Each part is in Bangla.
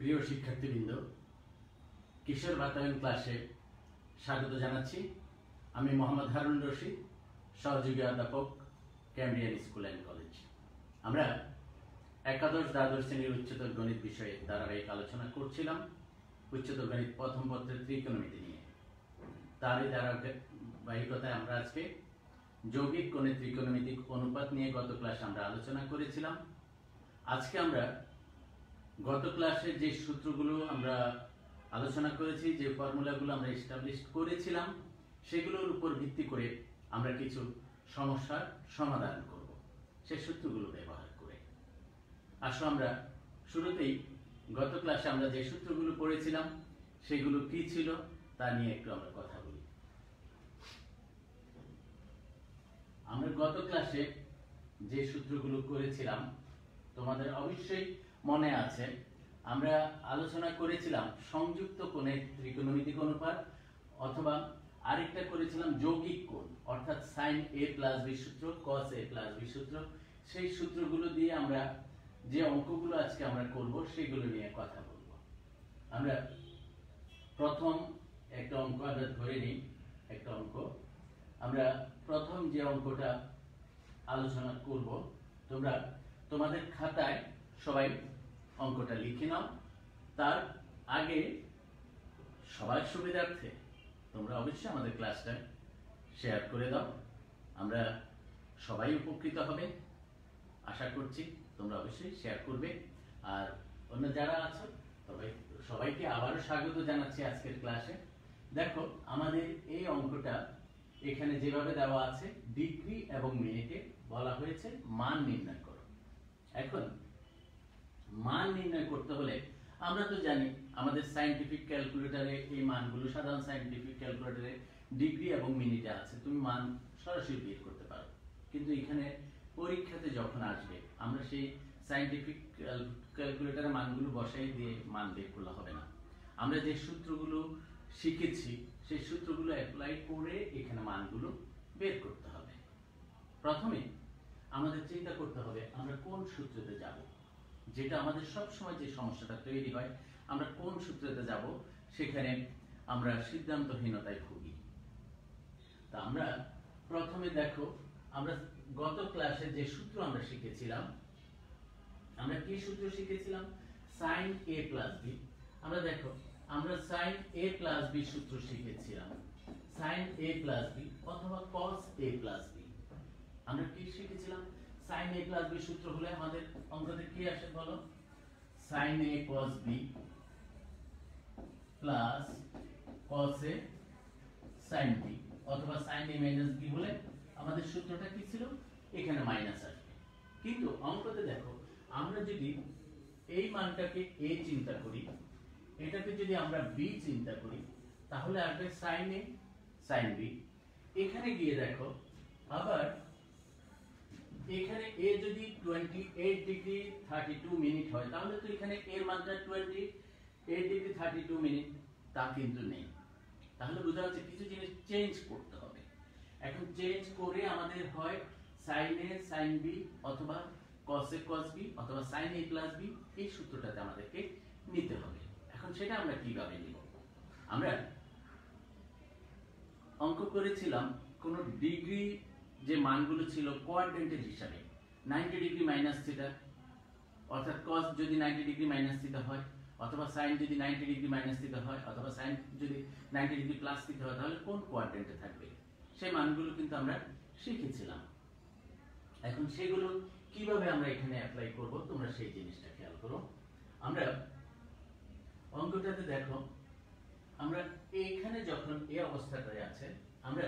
প্রিয় শিক্ষার্থীবৃন্দ, কিশোর বাতায়ন ক্লাসে স্বাগত জানাচ্ছি। আমি মোহাম্মদ হারুন রশিদ, সহযোগী অধ্যাপক, ক্যামব্রিয়ান স্কুল অ্যান্ড কলেজ। আমরা একাদশ দ্বাদশ শ্রেণীর উচ্চতর গণিত বিষয়ে ধারাবাহিক আলোচনা করছিলাম উচ্চতর গণিত প্রথম পত্রের ত্রিকোণমিতি নিয়ে। তারই ধারাবাহিকতায় আমরা আজকে যৌগিক কোণের ত্রিকোণমিতিক অনুপাত নিয়ে গত ক্লাসে আমরা আলোচনা করেছিলাম। আজকে আমরা গত ক্লাসে যে সূত্রগুলো আমরা আলোচনা করেছি, যে ফর্মুলাগুলো আমরা এস্টাবলিশ করেছিলাম, সেগুলোর উপর ভিত্তি করে আমরা কিছু সমস্যার সমাধান করব সেই সূত্রগুলো ব্যবহার করে। আসো আমরা শুরুতেই গত ক্লাসে আমরা যে সূত্রগুলো পড়েছিলাম সেগুলো কি ছিল তা নিয়ে একটু আমরা কথা বলি। আমরা গত ক্লাসে যে সূত্রগুলো করেছিলাম তোমাদের অবশ্যই মনে আছে। আমরা আলোচনা করেছিলাম সংযুক্ত কোণের ত্রিকোণমিতিক অনুপাত, অথবা আরেকটা করেছিলাম যৌগিক কোণ, অর্থাৎ sin a + b সূত্র, cos a + b সূত্র। সেই সূত্রগুলো দিয়ে আমরা যে অঙ্কগুলো আজকে আমরা করব সেগুলো নিয়ে কথা বলবো। আমরা প্রথম একটা অঙ্ক আমরা ধরে নিই। একটা অঙ্ক আমরা প্রথম যে অঙ্কটা আলোচনা করব, তোমরা তোমাদের খাতায় সবাই অঙ্কটা লিখে নাও। তার আগে সবার সুবিধার্থে তোমরা অবশ্যই আমাদের ক্লাসটা শেয়ার করে দাও। আমরা সবাই উপকৃত হবে, আশা করছি তোমরা অবশ্যই শেয়ার করবে। আর অন্য যারা আছো সবাইকে আবারও স্বাগত জানাচ্ছি আজকের ক্লাসে। দেখো, আমাদের এই অঙ্কটা এখানে যেভাবে দেওয়া আছে, ডিগ্রি এবং মিনিটে বলা হয়েছে মান নির্ণয় করো। এখন মান নির্ণয় করতে হলে আমরা তো জানি আমাদের সায়েন্টিফিক ক্যালকুলেটরে এই মানগুলো, সাধারণ সায়েন্টিফিক ক্যালকুলেটরে ডিগ্রি এবং মিনিটে আছে, তুমি মান সরাসরি বের করতে পারো। কিন্তু এখানে পরীক্ষাতে যখন আসবে, আমরা সেই সায়েন্টিফিক ক্যালকুলেটরে মানগুলো বসাই দিয়ে মান বের করলে হবে না। আমরা যে সূত্রগুলো শিখেছি সেই সূত্রগুলো অ্যাপ্লাই করে এখানে মানগুলো বের করতে হবে। প্রথমে আমাদের চিন্তা করতে হবে আমরা কোন সূত্রতে যাব। যেটা আমাদের সব সময় যে সমস্যাটা তৈরি হয়, আমরা কোন সূত্রতে যাব, সেখানে আমরা সিদ্ধান্তহীনতায় ভুগি। তা আমরা প্রথমে দেখো, আমরা গত ক্লাসে যে সূত্র আমরা শিখেছিলাম, আমরা কি সূত্র শিখেছিলাম? sin a + b। আমরা দেখো, আমরা sin a + b সূত্র শিখেছিলাম। sin a + b অথবা cos a + b। আমরা কি শিখেছিলাম? sin a + b সূত্র হলে আমাদের অঙ্কতে কি আসে বলো? sin a cos b plus cos a sin b, অথবা sin a - b হলে আমাদের সূত্রটা কি ছিল? এখানে মাইনাস আসবে। কিন্তু অঙ্কতে দেখো, আমরা যদি এই মানটাকে a চিন্তা করি, এটাকে যদি আমরা b চিন্তা করি, তাহলে আসবে sin a sin b। এখানে গিয়ে দেখো, আবার এখানে a যদি 28 ডিগ্রি 32 মিনিট হয়, তাহলে তো এখানে এর মানটা 28 ডিগ্রি 32 মিনিট, তা কিন্তু নেই। তাহলে বোঝা যাচ্ছে কিছু জিনিস চেঞ্জ করতে হবে। এখন চেঞ্জ করে আমাদের হয় sin a sin b, অথবা cos a cos b, অথবা sin a + b, এই সূত্রটাতে আমাদেরকে নিতে হবে। এখন সেটা আমরা কিভাবে নিব? আমরা অঙ্ক করেছিলাম কোন ডিগ্রি যে মানগুলো ছিল কোয়াড্রেন্টের হিসাবে, 90 ডিগ্রি মাইনাস থিটা, অর্থাৎ cos যদি 90 ডিগ্রি মাইনাস থিটা হয়, অথবা sin যদি 90 ডিগ্রি মাইনাস থিটা হয়, অথবা sin যদি 90 ডিগ্রি প্লাস থিটা হয়, তাহলে কোন কোয়াড্রেন্টে থাকবে, সেই মানগুলো কিন্তু আমরা শিখেছিলাম। এখন সেগুলো কিভাবে আমরা এখানে অ্যাপ্লাই করব, তোমরা সেই জিনিসটা খেয়াল করো। আমরা অঙ্কটাতে দেখো, আমরা এইখানে যখন এই অবস্থাটায় আছে, আমরা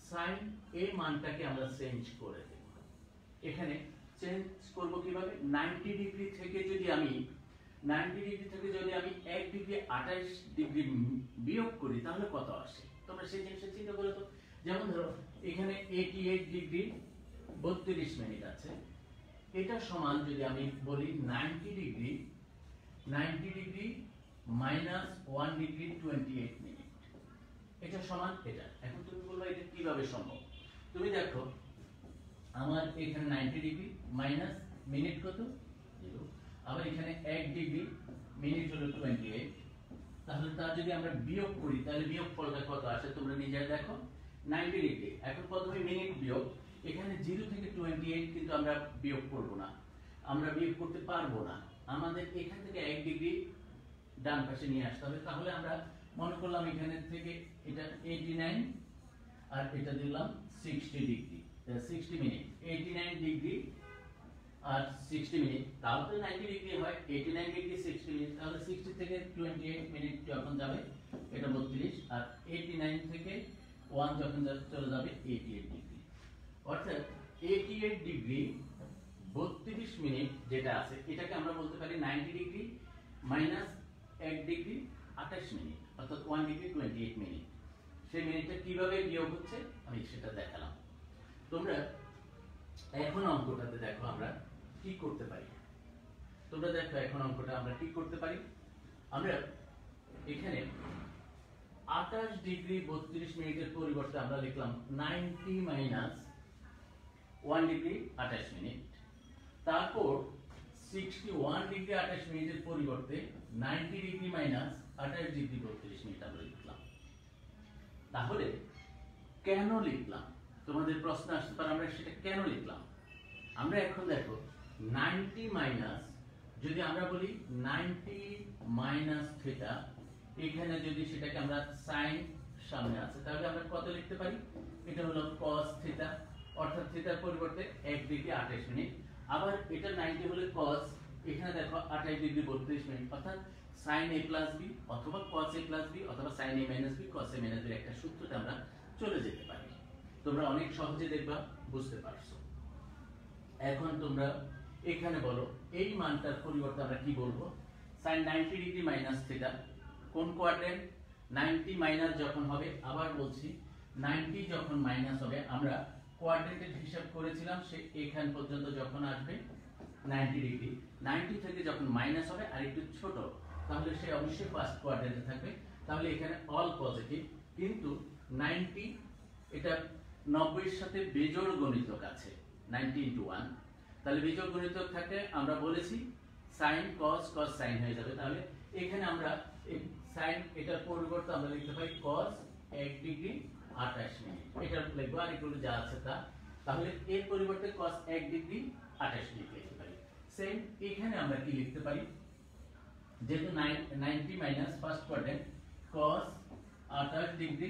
sin a মানটাকে আমরা চেঞ্জ করে দেব। এখানে চেঞ্জ করব কিভাবে? 90 ডিগ্রি থেকে যদি আমি 1 ডিগ্রি 28 ডিগ্রি বিয়োগ করি, তাহলে কত আসে? তোমরা সেই জিনিসটা চিন্তা করো তো। যেমন ধরো, এখানে 88 ডিগ্রি 32 মিনিট আছে, এটা সমান যদি আমি বলি 90 ডিগ্রি -1 ডিগ্রি 28 মিনিট, এটা সমান এটা। এখন তুমি বলবা এটা কিভাবে সম্ভব? তুমি দেখো, আমার এখানে 90 ডিগ্রি মাইনাস মিনিট কত? 0, আবার এখানে 1 ডিগ্রি মিনিট হলো 28। তাহলে তা যদি আমরা বিয়োগ করি তাহলে বিয়োগ ফলটা কত আসে তোমরা নিজেরা দেখো, 90 ডিগ্রি। এখন প্রথমে মিনিট বিয়োগ, এখানে 0 থেকে 28 কিন্তু আমরা বিয়োগ করব না, আমরা বিয়োগ করতে পারবো না। আমাদের এখান থেকে 1 ডিগ্রি ডান পাশে নিয়ে আসতে হবে। তাহলে আমরা মনে করলাম এখানে থেকে এটা 89 আর এটা দিলাম 60 ডিগ্রি, 60 মিনিট। 89 ডিগ্রি আর 60 মিনিট, তাও তো 90 ডিগ্রি হয়। 89 ডিগ্রি 60 মিনিট, তাহলে 60 থেকে 28 মিনিট যখন যাবে এটা 32, আর 89 থেকে 1 যখন চলে যাবে 88 ডিগ্রি। অর্থাৎ 88 ডিগ্রি 32 মিনিট যেটা আছে এটাকে আমরা বলতে পারি 90 ডিগ্রি মাইনাস 1 ডিগ্রি 28 মিনিট, অর্থাৎ 1 ডিগ্রি 28 মিনিট। সেই মিনিটটা কিভাবে বিয়োগ হচ্ছে আমি সেটা দেখালাম। তোমরা এখন অঙ্কটাতে দেখো আমরা কি করতে পারি। তোমরা দেখো এখন অঙ্কটা আমরা কি করতে পারি। আমরা এখানে 28 ডিগ্রি 32 মিনিটের পরিবর্তে আমরা লিখলাম 90 মাইনাস 1 ডিগ্রি 28 মিনিট। তারপর 61 ডিগ্রি 28 মিনিটের পরিবর্তে 90 ডিগ্রি মাইনাস 28 ডিগ্রি 32 মিনিট আমরা লিখলাম। তাহলে কেন লিখলাম তোমাদের প্রশ্ন আসতে পারে, আমরা সেটা কেন লিখলাম। আমরা এখন দেখো 90 মাইনাস, যদি আমরা বলি 90 মাইনাস থিটা, এখানে যদি সেটাকে আমরা সাইন সামনে আছে তাহলে আমরা কত লিখতে পারি, এটা হলো cos থিটা, অর্থাৎ থিটার পরিবর্তে 1 ডিগ্রি 28 মিনিট। আবার এটা 90 হলে cos, এখানে দেখো 28 ডিগ্রি 32 মিনিট, অর্থাৎ sin a প্লাস b অথবা cos a প্লাস b অথবা sin a minus b cos a minus b একটা সূত্রতে আমরা চলে যেতে পারি। তোমরা অনেক সহজে দেখবা বুঝতে পারছো। এখন তোমরা এখানে বলো এই মানটার পরিবর্তে আমরা কি বলবো, sin 90 ডিগ্রি মাইনাস থিটা কোন কোয়াড্রেন্ট, 90 মাইনাস যখন হবে, আবার বলছি 90 যখন মাইনাস হবে আমরা কোয়াড্রেন্টের হিসাব করেছিলাম, সে এখান পর্যন্ত যখন আসবে 90 ডিগ্রি, 90 থেকে যখন মাইনাস হবে আর একটু ছোট তাহলে সে অবশ্যই ফার্স্ট কোয়াড্রেন্টে থাকবে। তাহলে এখানে অল পজিটিভ, কিন্তু 90 এটা 90 এর সাথে বেজোড় গণিতক আছে 90 * 1, তাহলে বেজোড় গণিতক থাকে আমরা বলেছি sin cos cos sin হয়ে যাবে। তাহলে এখানে আমরা এই sin এটার পরিবর্তে আমরা লিখতে পারি cos 1 ডিগ্রি 28 মিনিট, এটা লিখবো আর এগুলো যা আছে তা। তাহলে এর পরিবর্তে cos 1 ডিগ্রি 28 মিনিট লিখতে পারি। সেম এখানে আমরা কি লিখতে পারি, যেহেতু 90 minus first quadrant cos 28 degree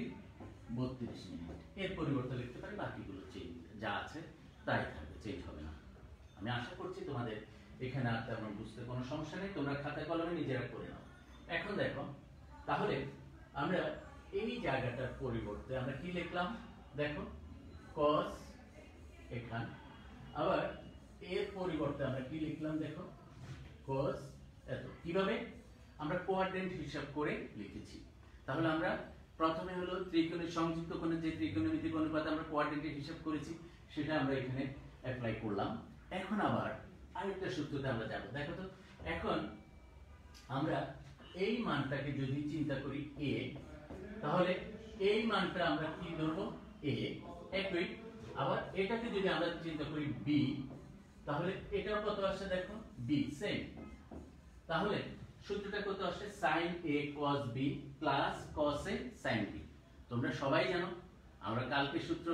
32 minute, এর পরিবর্তে লিখতে পারি, বাকিগুলো চেঞ্জ যা আছে তাই থাকবে, চেঞ্জ হবে না। আমি আশা করছি তোমাদের এখানে আর তেমন বুঝতে কোনো সমস্যা নেই, তোমরা খাতা কলমে নিজেরা করে নাও। এখন দেখো তাহলে আমরা এই জায়গাটার পরিবর্তে আমরা কি লিখলাম, দেখো cos, এখান আবার এর পরিবর্তে আমরা কি লিখলাম, দেখো cos এত। কিভাবে আমরা কোয়াড্রেন্ট হিসাব করে লিখেছি। তাহলে আমরা প্রথমে হলো ত্রিকোণের সংযুক্ত কোণের যে ত্রিকোণমিতিক অনুপাত আমরা কোয়াড্রেন্টের হিসাব করেছি সেটা আমরা এখানে অ্যাপ্লাই করলাম। এখন আবার আরেকটা সূত্রতে আমরা যাব। দেখো তো এখন আমরা এই মানটাকে যদি চিন্তা করি a, তাহলে এই মানটা আমরা কি ধরবো a, একই। আবার এটাকে যদি আমরা চিন্তা করি b, তাহলে এটাও কত আসে দেখো b, সেম। তাহলে সূত্রটা কত আসে sin a cos b plus cos a sin b। তোমরা সবাই জানো আমরা কালকে সূত্র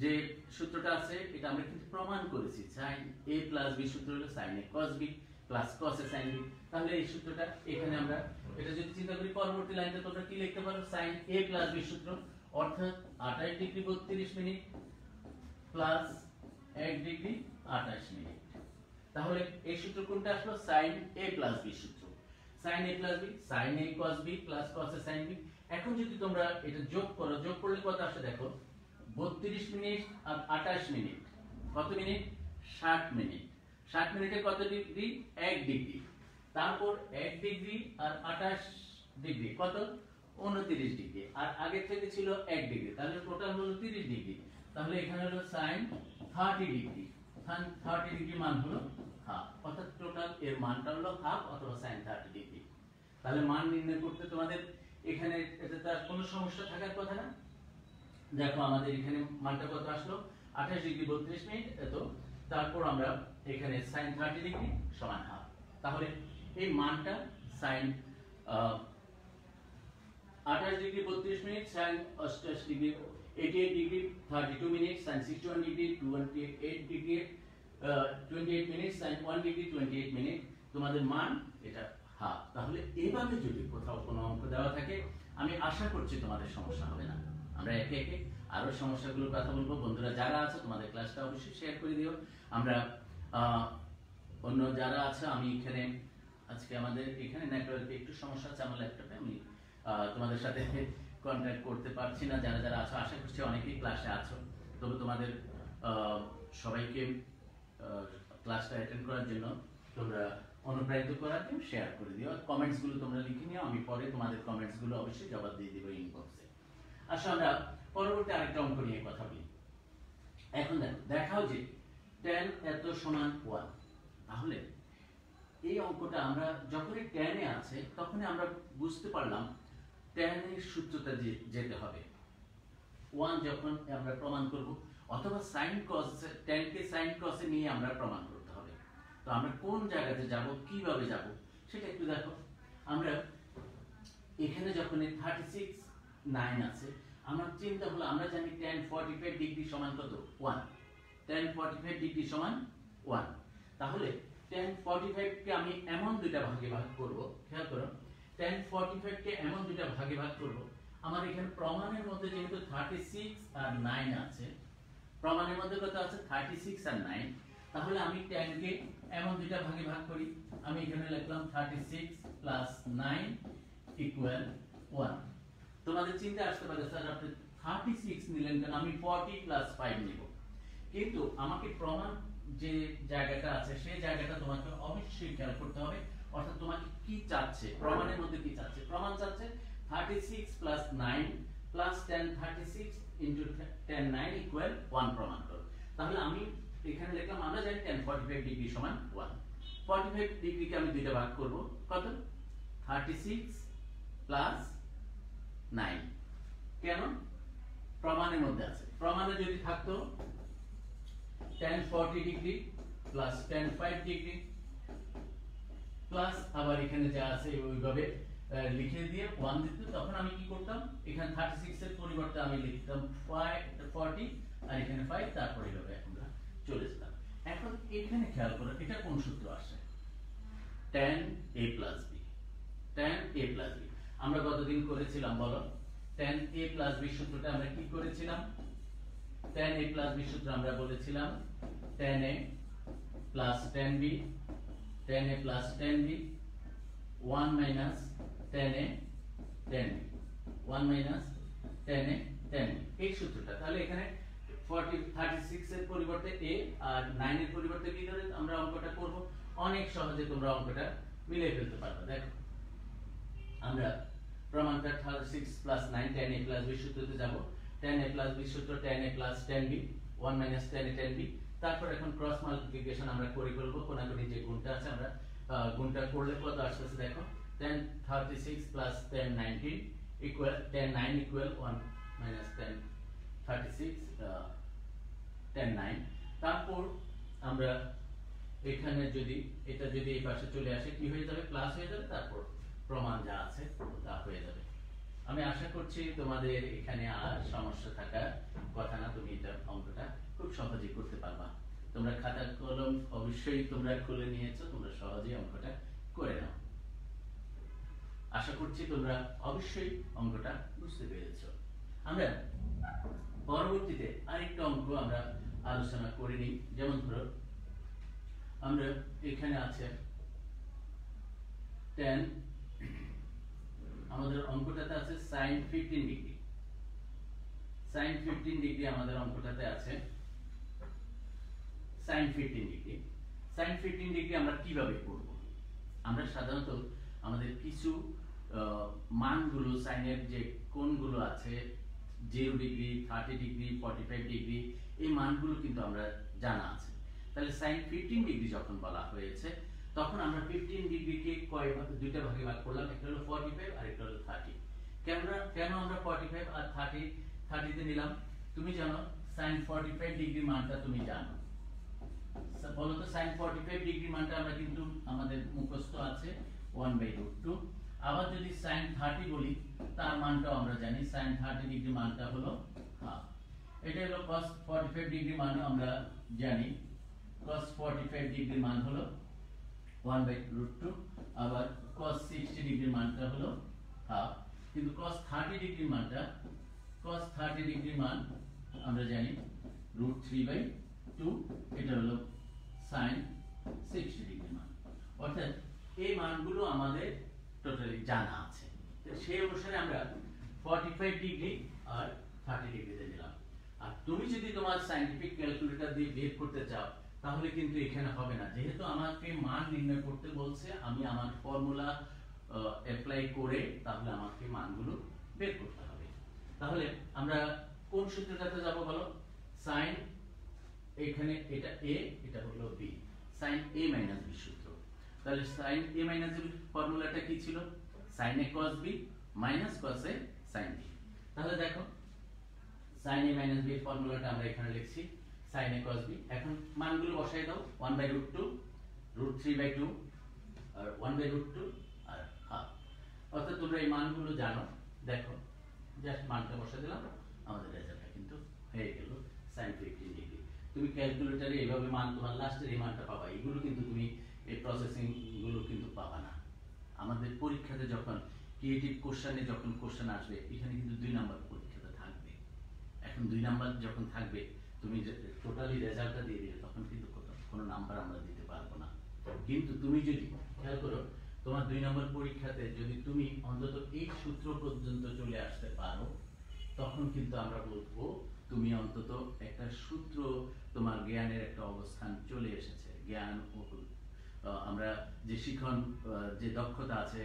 যে সূত্রটা আছে এটা আমরা কিন্তু প্রমাণ করেছি, sin a প্লাস b সূত্র হলো sin a cos b plus cos a sin b। তাহলে এই সূত্রটা এখানে আমরা এটা যদি চিন্তা করি পরবর্তী লাইনটা তোমরা কি লিখতে পারো, sin a প্লাস b সূত্র, অর্থাৎ 28 degree 32 minute plus 1 degree 28 minute. তাহলে এই সূত্র কোনটা আসলো, sin a প্লাস b সূত্র, sin a plus b sin a cos b plus cos a sin b। এখন যদি তোমরা এটা যোগ করো, যোগ করলে কত আসে দেখো 32 মিনিট আর 28 মিনিট, কত মিনিট 60 মিনিট। 60 মিনিটে কত ডিগ্রি 1 ডিগ্রি, তারপর 1 ডিগ্রি আর 28 ডিগ্রি কত 29 ডিগ্রি, আর আগে থেকে ছিল 1 ডিগ্রি, তাহলে টোটাল হলো 30 ডিগ্রি। তাহলে এখানে হলো sin 30 ডিগ্রি, 30 ডিগ্রি মান হলো হাফ, অর্থাৎ টোটাল এর মানটা হলো হাফ অথবা sin 30 ডিগ্রি। তাহলে মান নির্ণয় করতে তোমাদের এখানে এটা তার কোনো সমস্যা থাকার কথা না। দেখো আমাদের এখানে মানটা কত আসলো 28 ডিগ্রি 32 মিনিট এত, তারপর আমরা এখানে sin 30 ডিগ্রি সমান হাফ। তাহলে এই মানটা sin 28 degree 32 minute, sin 88 degree 88 degree 32 minute, sin 61 degree 28 degree 28 minute, sin 1 degree 28 minute. তোমাদের মান এটা হাফ। তাহলে এইভাবে যদি কোথাও কোনো অঙ্ক দেওয়া থাকে, আমি আশা করছি তোমাদের সমস্যা হবে না। আমরা একে একে আরো সমস্যাগুলোর কথা বলবো। বন্ধুরা যারা আছে তোমাদের ক্লাসটা অবশ্যই শেয়ার করে দিও। আমরা অন্য যারা আছে, আমি এখানে আজকে আমাদের এখানে নেটওয়ার্কে একটু সমস্যা আছে আমার ল্যাপটপে, আমি তোমাদের সাথে কন্ট্যাক্ট করতে পারছি না। যারা যারা আছো আশা করছি অনেকেই ক্লাসে আছো, তবে তোমাদের সবাইকে ক্লাসটা অ্যাটেন্ড করার জন্য তোমরা অনুপ্রাণিত করার জন্য শেয়ার করে দিও। কমেন্টসগুলো তোমরা লিখে নিও, আমি পরে তোমাদের কমেন্টসগুলো অবশ্যই জবাব দিয়ে দেবো ইনবক্সে। আসলে আমরা পরবর্তী আরেকটা অঙ্ক নিয়ে কথা বলি। এখন দেখাও যে tan এত সমান 1। তাহলে এই অঙ্কটা আমরা যখনই tan এ আছে তখনই আমরা বুঝতে পারলাম tan এর সূত্রটা যেতে হবে 1 যখন আমরা প্রমাণ করব, অথবা sin cos tan কে sin cos এ নিয়ে আমরা প্রমাণ করতে হবে। তো আমরা কোন জায়গাতে যাব, কিভাবে যাব সেটা একটু দেখো। আমরা এখানে যখন 36 9 আছে, আমার চিন্তা হলো আমরা জানি tan 45 ডিগ্রি সমান কত 1, tan 45 ডিগ্রি সমান 1। তাহলে tan 45 কে আমি এমন দুইটা ভাগে ভাগ করব, খেয়াল করো tan 45 কে এমন দুইটা ভাগে ভাগ করব। আমার এখানে প্রমাণের মধ্যে যেহেতু 36 আর 9 আছে, প্রমাণের মধ্যে কত আছে 36 আর 9, তাহলে আমি tan কে এমন দুইটা ভাগে ভাগ করি। আমি এখানে লিখলাম 36 প্লাস 9 ইকুয়াল 1। তোমাদের চিন্তা আসতে পারে স্যার আপনি 36 নিলেন কেন, আমি 40 প্লাস 5 নিব। কিন্তু আমাকে প্রমাণ যে জায়গাটা আছে সেই জায়গাটা তোমাকে অবশ্যই খেয়াল করতে হবে, অর্থাৎ তোমাকে কি চাচ্ছে, প্রমাণের মধ্যে কি চাচ্ছে। প্রমাণ চাচ্ছে 36 plus 9 plus tan 36 into tan 9 equal 1 প্রমাণ করো। তাহলে আমি এখানে লিখলাম আমরা জানি tan 45 ডিগ্রি সমান 1। 45 ডিগ্রিকে আমি দুইটা ভাগ করব, কত 36 প্লাস 9। কেন? প্রমাণের মধ্যে আছে। প্রমাণে যদি থাকতো tan 40 degree plus tan 5 degree plus আবার এখানে যা আছে ওইভাবে লিখে দিয়ে 1 দিত, তখন আমি কি করতাম, এখানে 36 এর পরিবর্তে আমি লিখতাম 40 আর এখানে 5, তারপরে এইভাবে আমরা চলে যেতাম। এখন এখানে খেয়াল করো এটা কোন সূত্র আসে, tan a plus b। tan a plus b আমরা গতদিন করেছিলাম, বলো tan a plus b সূত্রটা আমরা কি করেছিলাম। tan a plus b সূত্র আমরা বলেছিলাম tan a plus tan b, tan a plus tan b 1 minus tan a tan b, 1 minus tan a tan b, এই সূত্রটা। তাহলে এখানে 36 এর পরিবর্তে a আর 9 এর পরিবর্তে b ধরে আমরা অঙ্কটা করব। অনেক সহজে তোমরা অঙ্কটা মিলিয়ে ফেলতে পারবে। দেখো আমরা প্রমাণটা 36 plus 9 tan a plus b সূত্রতে যাব। tan a plus b সূত্র tan a plus tan b 1 minus tan a tan b। তারপর এখন ক্রস মাল্টিপ্লিকেশন আমরা করে ফেলবো, কোনাকুনি যে গুণটা আছে আমরা গুণটা করলে কত আসছে দেখো, tan 36 plus tan 19 equal tan 9 equal 1 minus tan 36 tan 9। তারপর আমরা এখানে যদি এটা যদি এই পাশে চলে আসে কি হয়ে যাবে, প্লাস হয়ে যাবে, তারপর প্রমাণ যা আছে তা হয়ে যাবে। আমি আশা করছি তোমাদের এখানে আর সমস্যা থাকার কথা না, তুমি এটা অঙ্কটা খুব সহজেই করতে পারবা। তোমরা খাতা কলম অবশ্যই তোমরা খুলে নিয়েছো, তোমরা সহজেই অঙ্কটা করে নাও। আশা করছি তোমরা অবশ্যই অঙ্কটা বুঝতে পেরেছো। আমরা পরবর্তীতে আরেকটা অঙ্ক আমরা আলোচনা করে নিই। যেমন ধরো আমরা এখানে আছে tan, আমাদের অঙ্কটাতে আছে sin 15 ডিগ্রি। sin 15 ডিগ্রি আমাদের অঙ্কটাতে আছে sin 15 ডিগ্রি। sin 15 ডিগ্রি আমরা কিভাবে করব, আমরা সাধারণত আমাদের কিছু মানগুলো সাইনের যে কোণগুলো আছে 0 ডিগ্রি 30 ডিগ্রি 45 ডিগ্রি এই মানগুলো কিন্তু আমরা জানা আছে। তাহলে sin 15 ডিগ্রি যখন বলা হয়েছে তখন আমরা 15 ডিগ্রিকে কয় ভাগে, দুইটা ভাগে ভাগ করলাম, একটা হলো 45 আর একটা হলো 30। কেন আমরা 45 আর 30 তে নিলাম, তুমি জানো sin 45 ডিগ্রি মানটা তুমি জানো বলো তো sin 45 ডিগ্রি মানটা আমরা কিন্তু আমাদের মুখস্থ আছে 1/√2। আবার যদি sin 30 বলি তার মানটাও আমরা জানি, sin 30 ডিগ্রি মানটা হলো হাফ। এটা হলো cos 45 ডিগ্রি মানও আমরা জানি, cos 45 ডিগ্রি মান হলো 1/√2। আবার cos 60 ডিগ্রি মানটা হলো হাফ। কিন্তু cos 30 ডিগ্রি মানটা, cos 30 ডিগ্রি মান আমরা জানি √3/2। এটা হলো sin 60 ডিগ্রি মান। অর্থাৎ এই মানগুলো আমাদের টোটালি জানা আছে, তো সেই অনুসারে আমরা 45 ডিগ্রি আর 30 ডিগ্রিতে দিলাম। আর তুমি যদি তোমার সায়েন্টিফিক ক্যালকুলেটর দিয়ে বের করতে চাও তাহলে কিন্তু এখানে হবে না, যেহেতু আমাকে মান নির্ণয় করতে বলছে, আমি আমার ফর্মুলা অ্যাপ্লাই করে তাহলে আমাকে মানগুলো বের করতে হবে। তাহলে আমরা কোন সূত্রটাতে যাব বলো? sin, এখানে এটা a, এটা হলো b, sin a - b সূত্র। তাহলে sin a - b ফর্মুলাটা কি ছিল? sin a cos b minus cos a sin b। তাহলে দেখো sin a - b এর ফর্মুলাটা আমরা এখানে লিখছি, sin a cos b। এখন মানগুলো বসাই দাও, 1/√2, √3/2 আর 1/√2 আর হাফ। অর্থাৎ তোমরা এই মানগুলো জানো, দেখো জাস্ট মানটা বসা দিলাম, আমাদের রেজাল্টটা কিন্তু হয়ে গেল sin 15 ডিগ্রি। তুমি ক্যালকুলেটরে এইভাবে মান, তোমার লাস্টের এই মানটা পাবা, এগুলো কিন্তু তুমি এই প্রসেসিং গুলো কিন্তু পাবা না। আমাদের পরীক্ষাতে যখন ক্রিয়েটিভ কোশ্চেনে যখন কোশ্চেন আসবে, এখানে কিন্তু 2 নাম্বার পরীক্ষাতে থাকবে। এখন 2 নাম্বার যখন থাকবে, তুমি টোটালি রেজাল্টটা দিয়ে দিলে তখন কিন্তু কোনো নাম্বার আমরা দিতে পারবো না। কিন্তু তুমি যদি খেয়াল করো, তোমার 2 নম্বর পরীক্ষাতে যদি তুমি অন্তত এই সূত্র পর্যন্ত চলে আসতে পারো, তখন কিন্তু আমরা বলবো তুমি অন্তত একটা সূত্র, তোমার জ্ঞানের একটা অবস্থান চলে এসেছে। জ্ঞান আমরা যে শিখন, যে দক্ষতা আছে,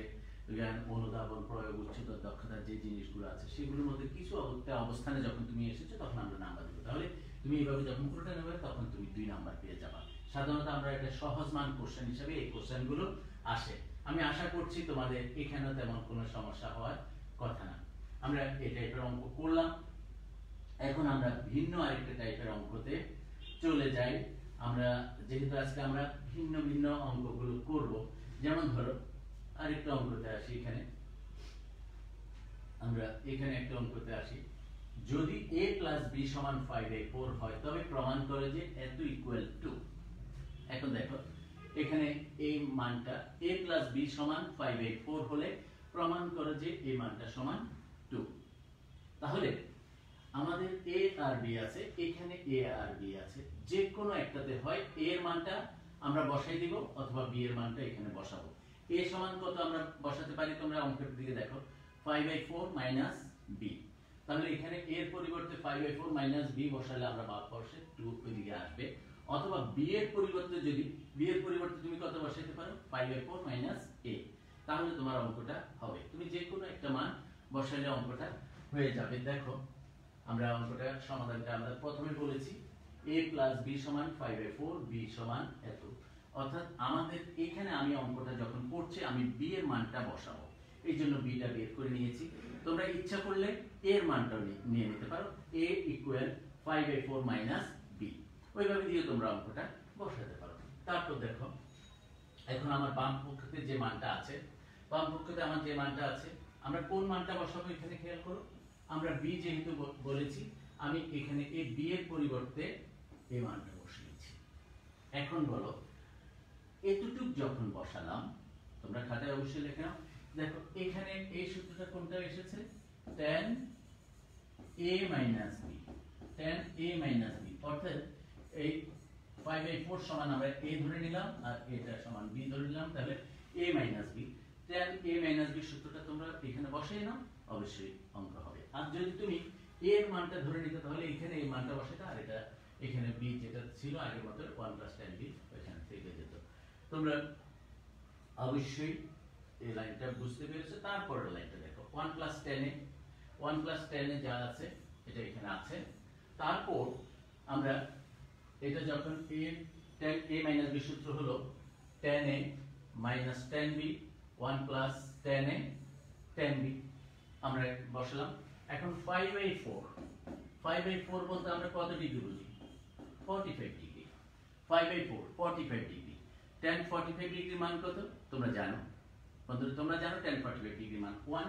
জ্ঞান অনুধাবন প্রয়োগ উচ্চতর দক্ষতার যে জিনিসগুলো আছে, সেগুলোর মধ্যে কিছু একটা অবস্থানে যখন তুমি এসেছো তখন আমরা নাম্বার দেবো। তাহলে তুমি এইভাবে যখন পুরোটা নেবে তখন তুমি 2 নাম্বার পেয়ে যাবা। সাধারণত আমরা একটা সহজ মান কোশ্চেন হিসেবে এই কোশ্চেনগুলো আসে। আমি আশা করছি তোমাদের এখানেও তেমন কোনো সমস্যা হওয়ার কথা না। আমরা এই টাইপের অঙ্ক করলাম, এখন আমরা ভিন্ন আরেকটা টাইপের অঙ্কতে চলে যাই। আমরা যেহেতু আজকে আমরা ভিন্ন ভিন্ন অঙ্কগুলো করব, যেমন ধরো আরেকটা অঙ্কতে আসি। এখানে আমরা এখানে একটা অঙ্কতে আসি, যদি a + b = 5/4 হয় তবে প্রমাণ করে যে এত ইকুয়াল টু। এখন দেখো এখানে এই মানটা a + b = 5/4 হলে প্রমাণ করে যে এই মানটা সমান 2। তাহলে আমাদের a আর b আছে, এখানে a আর b আছে, যে কোনো একটাতে হয় a এর মানটা আমরা বসাই দিব অথবা b এর মানটা এখানে বসাবো। a সমান কত আমরা বসাতে পারি, তোমরা অঙ্কের দিকে দেখো, 5/4 - b। তাহলে এখানে a এর পরিবর্তে 5/4 - b বসালে আমরা বামপাশে 2 ওইদিকে আসবে, অথবা b এর পরিবর্তে যদি b এর পরিবর্তে তুমি কত বসাইতে পারো, 5/4 - a। তাহলে তোমার অঙ্কটা হবে, তুমি যে কোনো একটা মান বসালে অঙ্কটা হয়ে যাবে। দেখো আমরা অঙ্কটা সমাধানটা আমরা প্রথমে বলেছি a + b = 5/4, b = এত। অর্থাৎ আমাদের এখানে আমি অঙ্কটা যখন করছি আমি b এর মানটা বসাবো, এই জন্য b টা বের করে নিয়েছি। তোমরা ইচ্ছা করলে a এর মানটা নিয়ে নিতে পারো, a = 5/4 - b, ওইভাবে দিয়ে তোমরা অঙ্কটা বসাতে পারো। তারপর দেখো এখন আমার বাম পক্ষে যে মানটা আছে, বাম পক্ষে আমার যে মানটা আছে, আমরা কোন মানটা বসাবো এখানে খেয়াল করো। আমরা b যেহেতু বলেছি, আমি এখানে এই b এর পরিবর্তে এই মানটা বসিয়েছি। এখন বলো এতটুক যখন বসালাম, তোমরা খাতায় অবশ্যই লিখে নাও। দেখো এখানে এই সূত্রটা কোনটা এসেছে, tan a - b, tan a - b। অর্থাৎ এই 5/4 সমান আমরা a ধরে নিলাম আর এটা সমান b ধরে নিলাম, তাহলে a - b, tan a - b সূত্রটা তোমরা এখানে বসাই নাও, অবশ্যই অঙ্ক হবে। আর যদি তুমি a এর মানটা ধরে নিতে তাহলে এখানে এই মানটা বসাতে, আর এটা এখানে b যেটা ছিল আগের মতো 1 + tan b ওখানে থেকে যেত। তোমরা অবশ্যই এই লাইনটা বুঝতে পেরেছো। তারপরের লাইনটা দেখো, 1 + tan a, 1 + tan a যা আছে এটা এখানে আছে। তারপর আমরা এটা যখন tan a - b সূত্র হলো tan a - tan b, 1 + tan a tan b আমরা বসালাম। এখন 5/4 বলতে আমরা কত ডিগ্রি বুঝি, 45 ডিগ্রি। 5/4 45 ডিগ্রি। tan 45 ডিগ্রি মান কত তোমরা জানো বন্ধুরা, তোমরা জানো tan 45 ডিগ্রি মান 1।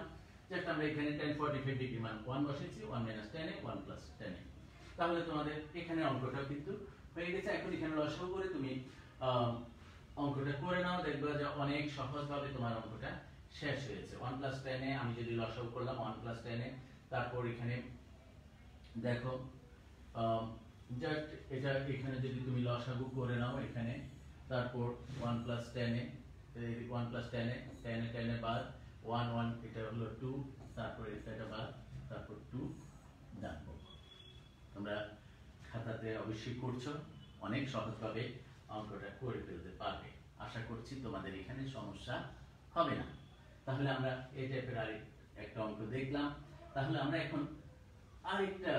জাস্ট আমরা এখানে tan 45 ডিগ্রি মান 1 বসেছি, 1 - tan a 1 + tan a। তাহলে তোমাদের এখানে অঙ্কটা কিন্তু হয়ে গেছে। এখন এখানে লসাগু করে তুমি অঙ্কটা করে নাও, দেখবে যে অনেক সহজভাবে তোমার অঙ্কটা শেষ হয়েছে। 1 + tan a আমি যদি লসাগু করলাম 1 + tan a, তারপর এখানে দেখো জাস্ট এটা এখানে যদি তুমি লসাগু করে নাও এখানে, তারপর 1 + tan a, 1 + tan a, tan a বাদ 1 1 এটা হলো 2, তারপর এটা বাদ, তারপর 2 ডান পক্ষ। তোমরা খাতাতে অবশ্যই করছো, অনেক সহজভাবে অঙ্কটা করে ফেলতে পারবে। আশা করছি তোমাদের এখানে সমস্যা হবে না। তাহলে আমরা এই টাইপের একটা অঙ্ক দেখলাম। তাহলে আমরা এখন আরেকটা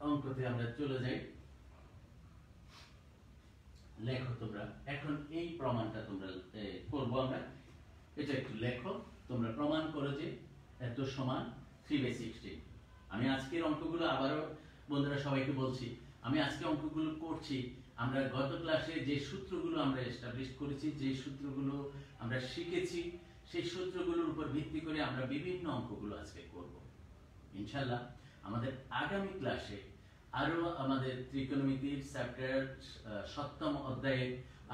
অঙ্কতে আমরা চলে যাই। লেখো তোমরা এখন এই প্রমাণটা তোমরা করবো আমরা। এটা একটু লেখো, তোমরা প্রমাণ করো যে এত সমান 3/16। আমি আজকের অঙ্কগুলো আবারও বন্ধুরা সবাইকে বলছি, আমি আজকে অঙ্কগুলো করছি আমরা গত ক্লাসে যে সূত্রগুলো আমরা এস্টাবলিশ করেছি, যে সূত্রগুলো আমরা শিখেছি, সেই সূত্রগুলোর উপর ভিত্তি করে আমরা বিভিন্ন অঙ্কগুলো আজকে করব ইনশাআল্লাহ। আমাদের আগামী ক্লাসে আরো আমাদের ত্রিকোণমিতির চ্যাপ্টার 7ম অধ্যায়ে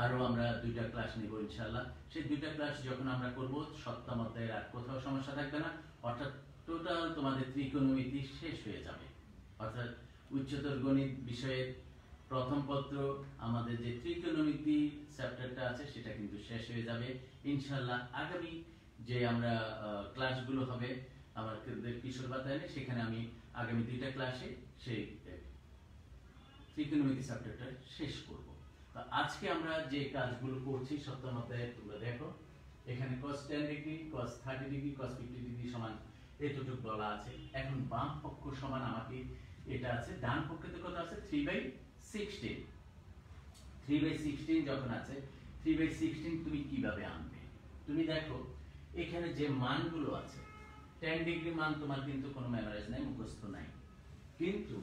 আরো আমরা 2টা ক্লাস নিব ইনশাআল্লাহ। সেই 2টা ক্লাস যখন আমরা করব 7ম অধ্যায়ের আর কোথাও সমস্যা থাকবে না, অর্থাৎ টোটাল তোমাদের ত্রিকোণমিতি শেষ হয়ে যাবে। অর্থাৎ উচ্চতর গণিত বিষয়ের প্রথম পত্র আমাদের যে ত্রিকোণমিতি চ্যাপ্টারটা আছে সেটা কিন্তু শেষ হয়ে যাবে ইনশাআল্লাহ। আগামী যে আমরা ক্লাসগুলো হবে আমাদের কিশোর বাতায়নে, সেখানে আমি আগামী 2টা ক্লাসে সেই ত্রিকোণমিতি চ্যাপ্টারটা শেষ করব। তো আজকে আমরা যে কাজগুলো করছি 7ম অধ্যায়ে তোমরা দেখো এখানে cos 10 degree, cos 30 degree, cos 50 degree সমান এতটুকু বলা আছে। এখন বাম পক্ষ সমান আমাকে এটা আছে, ডান পক্ষে কত আছে 3/16। 3/16 যখন আছে 3/16 তুমি কিভাবে আনবে? তুমি দেখো এখানে যে মানগুলো আছে 10 ডিগ্রি মান তোমার কিন্তু কোনো মেমোরাইজ নাই, মুখস্থ নাই, কিন্তু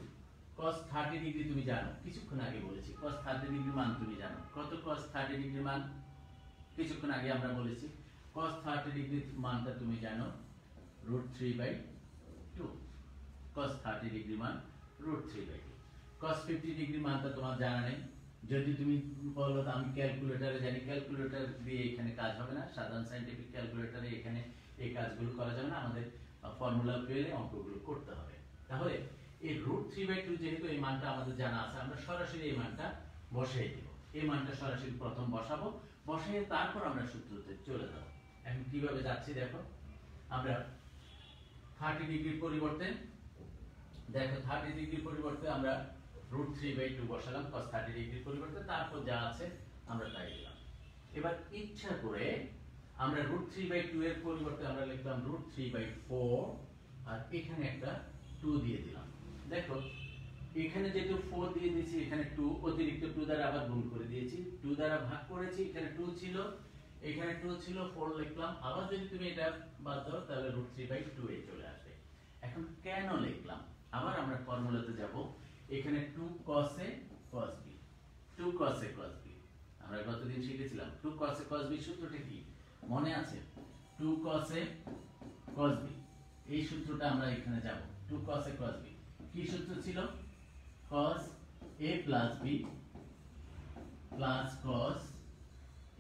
cos 30 ডিগ্রি তুমি জানো, কিছুক্ষণ আগে বলেছি cos 30 ডিগ্রি মান তুমি জানো। কত cos 30 ডিগ্রি মান? কিছুক্ষণ আগে আমরা বলেছি cos 30 ডিগ্রি মানটা তুমি জানো √3/2। cos 30 ডিগ্রি মান √3/2। cos 50 ডিগ্রি মানটা তোমার জানা নেই। যদি তুমি বলো আমি ক্যালকুলেটরে জানি, ক্যালকুলেটর দিয়ে এখানে কাজ হবে না, সাধারণ সায়েন্টিফিক ক্যালকুলেটরে এখানে এই কাজগুলো করা যাবে না, আমাদের ফর্মুলা পেলে অঙ্কগুলো করতে হবে। তাহলে এই √3/2 যেহেতু এই মানটা আমাদের জানা আছে, আমরা সরাসরি এই মানটা বসাই দেব। এই মানটা সরাসরি প্রথম বসাবো, বসাই তারপর আমরা সূত্রতে চলে যাব। এখন কিভাবে যাচ্ছি দেখো, আমরা 30 ডিগ্রির পরিবর্তে দেখো 30 ডিগ্রির পরিবর্তে আমরা √3/2 বসালাম cos 30 ডিগ্রির পরিবর্তে, তারপর যা আছে আমরা তাই দিলাম। এবার ইচ্ছা করে আমরা √3/2 এর পরিবর্তে আমরা লিখলাম √3/4 আর এখানে একটা 2 দিয়ে দিলাম। দেখো এখানে যেহেতু 4 দিয়ে দিয়েছি, এখানে 2 অতিরিক্ত 2 দ্বারা আবার গুণ করে দিয়েছি, 2 দ্বারা ভাগ করেছি, এখানে 2 ছিল, এখানে 2 ছিল, 4 লিখলাম। আবার যদি তুমি এটা বাদ দাও তাহলে √3/2 এ চলে আসবে। এখন কেন লিখলাম? আবার আমরা ফর্মুলাতে যাব। এখানে 2 cos a cos b, 2 cos a cos b আমরা গতদিন শিখেছিলাম। 2 cos a cos b সূত্রটা কি মনে আছে? 2 cos a cos b, এই সূত্রটা আমরা এখানে যাব। 2 cos a cos b কি সূত্র ছিল? cos a plus b plus cos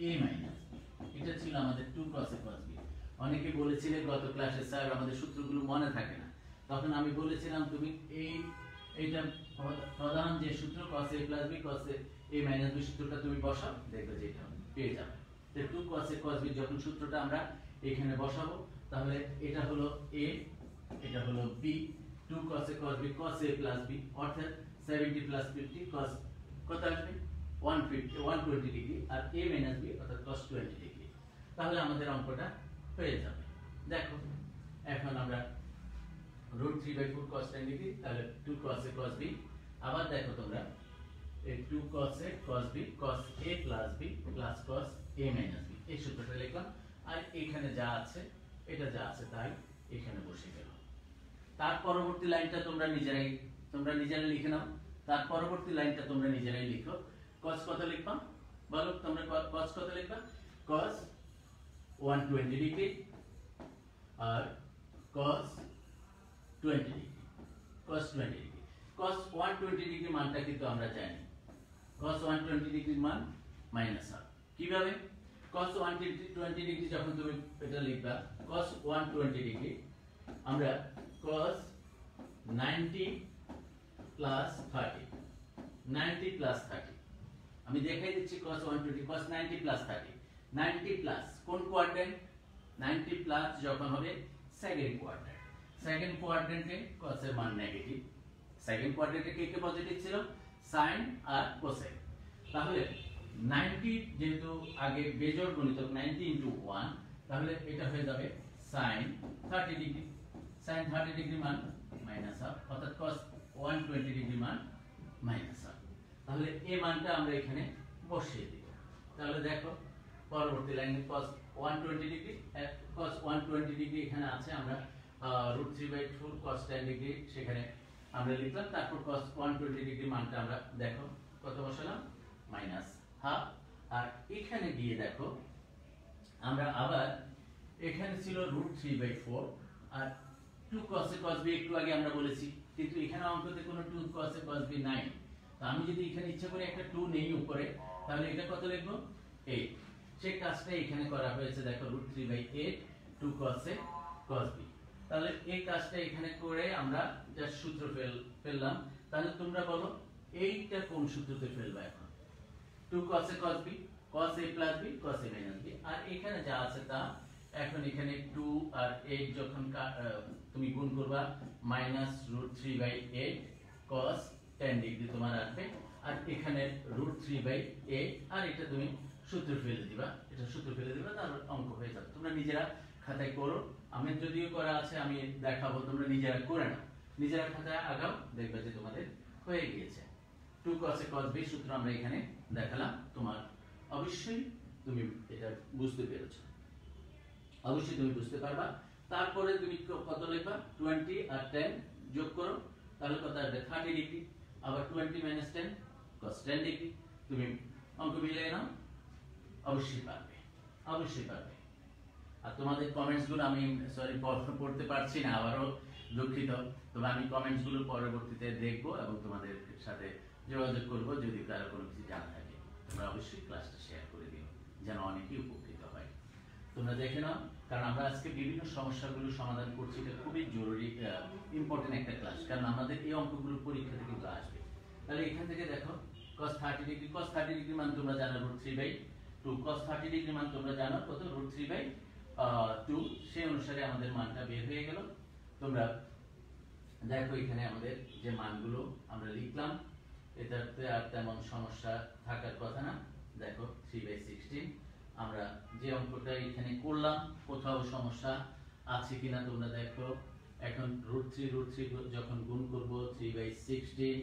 a minus b, এটা ছিল আমাদের 2 cos a cos b। অনেকে বলেছিলেন গত ক্লাসে স্যার আমাদের সূত্রগুলো মনে থাকে না, তখন আমি বলেছিলাম তুমি এইটা প্রধান যে সূত্র cos a plus b cos a minus b সূত্রটা তুমি বসাও, দেখবে যে এটা পেয়ে যাবে। তো 2 cos a cos b যখন সূত্রটা আমরা এখানে বসাবো, তাহলে এটা হলো a, এটা হলো b, 2 cos a cos b cos a plus b অর্থাৎ 70 plus 50 cos কত আসবে 120 ডিগ্রি, আর a minus b অর্থাৎ cos 20 ডিগ্রি। তাহলে আমাদের অঙ্কটা হয়ে যাবে। দেখো এখন আমরা √3/4 cos 10 ডিগ্রি, তাহলে 2 cos a cos b। আবার দেখো তোমরা এই 2 cos a cos b cos a plus b plus cos a minus b এই সূত্রটা লিখলাম। আর এখানে যা আছে এটা যা আছে তাই এখানে বসে গেল। তার পরবর্তী লাইনটা তোমরা নিজেরাই লিখে নাও। তার পরবর্তী লাইনটা তোমরা নিজেরাই লিখো cos কত লিখবা বলো তোমরা cos কত লিখবা cos 120 ডিগ্রি আর cos 20 degree cos 20 degree cos 120 degree মানটা কিন্তু আমরা জানি cos 120 ডিগ্রির মান মাইনাস হবে কিভাবে cos 120 ডিগ্রি যখন তুমি এটা লিখবা cos 120 ডিগ্রি আমরা cos 90 plus 30 90 plus 30 আমি দেখাই দিচ্ছি cos 120 cos 90 plus 30 90 plus কোন কোয়াড্রেন্ট 90 plus যখন হবে সেকেন্ড কোয়াড্রেন্টে cos এর মান নেগেটিভ সেকেন্ড কোয়াড্রেন্টে কে পজিটিভ ছিল sin আর cosec তাহলে 90 যেহেতু আগে বেজোড় গুণিতক 90 into 1 তাহলে এটা হয়ে যাবে sin 30 ডিগ্রি sin 30 ডিগ্রি মান মাইনাস হাফ অর্থাৎ cos 120 ডিগ্রি মান মাইনাস হাফ তাহলে এই মানটা আমরা এখানে বসিয়ে দিব তাহলে দেখো পরবর্তী লাইনে cos 120 ডিগ্রি cos 120 ডিগ্রি এখানে আছে আমরা √3/4 cos 10 ডিগ্রি সেখানে আমরা লিখলাম তারপর cos 120 ডিগ্রি মানটা আমরা দেখো কত বসালাম মাইনাস হাফ আর এখানে গিয়ে দেখো আমরা আবার এখানে ছিল √3/4 আর 2 cos a cos b একটু আগে আমরা বলেছি কিন্তু এখানে অঙ্কতে কোনো 2 cos a cos b নাই তো আমি যদি এখানে ইচ্ছা করে একটা 2 নেই উপরে তাহলে এটা কত লিখব 8 সেই কাজটা এখানে করা হয়েছে দেখো √3/8 2 cos a cos b তাহলে এই কাজটা এখানে করে আমরা যা সূত্র ফেললাম তাহলে তোমরা বলো এইটা কোন সূত্রতে ফেলবা এখন 2 cos a cos b cos a plus b cos a minus b আর এখানে যা আছে তা এখন এখানে 2 আর 8 যখন তুমি গুণ করবা -√3/8 cos 10 ডিগ্রি তোমার আসবে আর এখানে √3/8 আর এটা তুমি সূত্র ফেলে দিবা তাহলে অঙ্ক হয়ে যাবে তোমরা নিজেরা খাতায় করো আমি যদিও করা আছে আমি দেখাবো তোমরা নিজেরা করে নাও নিজেরা খাতায় আগাও দেখবে যে তোমাদের হয়ে গিয়েছে 2 cos a cos b সূত্র আমরা এখানে দেখালাম তোমার অবশ্যই তুমি এটা বুঝতে পেরেছো অবশ্যই তুমি বুঝতে পারবা তারপরে তুমি কত লিখবা 20 আর 10 যোগ করো তাহলে কত আসবে 30 ডিগ্রি আবার 20 - 10 cos 10 ডিগ্রি তুমি অঙ্ক মিলিয়ে নাও অবশ্যই পারবে আর তোমাদের কমেন্টস গুলো আমি সরি পড়তে পারছি না আবারও দুঃখিত তবে আমি কমেন্টস গুলো পরবর্তীতে দেখব এবং তোমাদের সাথে যোগাযোগ করব যদি কারো কোনো কিছু জানা থাকে তোমরা অবশ্যই ক্লাসটা শেয়ার করে দিও যেন অনেকেই উপকৃত হয় তোমরা দেখে নাও কারণ আমরা আজকে বিভিন্ন সমস্যাগুলো সমাধান করছি এটা খুবই জরুরি ইম্পর্টেন্ট একটা ক্লাস কারণ আমাদের এই অঙ্কগুলো পরীক্ষাতে কিন্তু আসবে তাহলে এখান থেকে দেখো cos 30 ডিগ্রি মান তোমরা জানো √3/2 cos 30 ডিগ্রি মান তোমরা জানো কত √3/2 সেই অনুসারে আমাদের মানটা বের হয়ে গেল তোমরা দেখো এখানে আমাদের যে মানগুলো আমরা লিখলাম এটাতে আর তেমন সমস্যা থাকার কথা না দেখো 3/16 আমরা যে অঙ্কটা এখানে করলাম কোথাও সমস্যা আছে কিনা তোমরা দেখো এখন √3 যখন গুণ করব 3/16